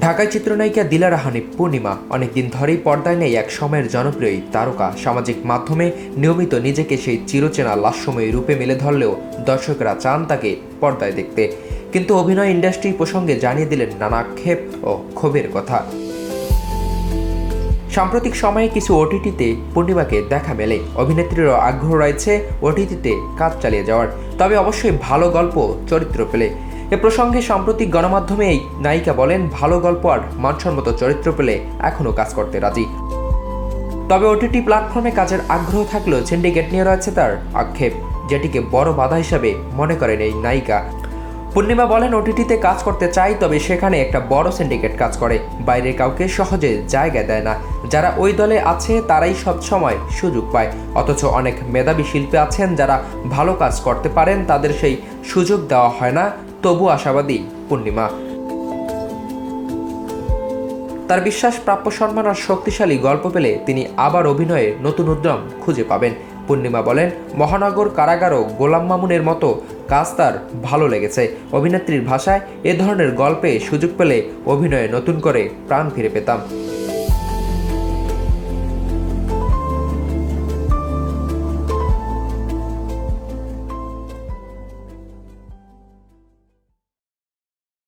ঢাকায় চিত্রনায়িকা দিলারা হানিফ পূর্ণিমা অনেকদিন ধরেই পর্দায় নেই এক সময়ের জনপ্রিয় তারকা। সামাজিক মাধ্যমে নিয়মিত নিজেকে সেই চিরচেনা লাস্যময়ী রূপে মেলে ধরলেও দর্শকরা চান তাকে পর্দায় দেখতে। কিন্তু অভিনয় ইন্ডাস্ট্রি প্রসঙ্গে জানিয়ে দিলেন নানা আক্ষেপ ও ক্ষোভের কথা। সাম্প্রতিক সময়ে কিছু ওটিটিতে পূর্ণিমাকে দেখা মেলে। অভিনেত্রীরও আগ্রহ রয়েছে ওটিটিতে কাজ চালিয়ে যাওয়ার, তবে অবশ্যই ভালো গল্প চরিত্র পেলে। এ প্রসঙ্গে সাম্প্রতিক গণমাধ্যমে এই নায়িকা বলেন, ভালো গল্প আর মানসম্মত চরিত্র পেলে এখনও কাজ করতে রাজি। তবে ওটিটি প্ল্যাটফর্মে কাজের আগ্রহ থাকলেও সিন্ডিকেট নিয়ে রয়েছে তার আক্ষেপ, যেটিকে বড় বাধা হিসাবে মনে করেন এই নায়িকা। পূর্ণিমা বলেন, ওটিটিতে কাজ করতে চাই, তবে সেখানে একটা বড় সিন্ডিকেট কাজ করে, বাইরের কাউকে সহজে জায়গা দেয় না। যারা ওই দলে আছে তারাই সব সময় সুযোগ পায়, অথচ অনেক মেধাবী শিল্পী আছেন যারা ভালো কাজ করতে পারেন, তাদের সেই সুযোগ দেওয়া হয় না। তবু আশাবাদী পূর্ণিমা। তার বিশ্বাস, প্রাপ্য সম্মান আর শক্তিশালী গল্প পেলে তিনি আবার অভিনয়ে নতুন উদ্যম খুঁজে পাবেন। পূর্ণিমা বলেন, মহানগর কারাগার ও গোলাম মামুনের মতো কাজ তার ভালো লেগেছে। অভিনেত্রীর ভাষায়, এ ধরনের গল্পে সুযোগ পেলে অভিনয়ে নতুন করে প্রাণ ফিরে পেতাম।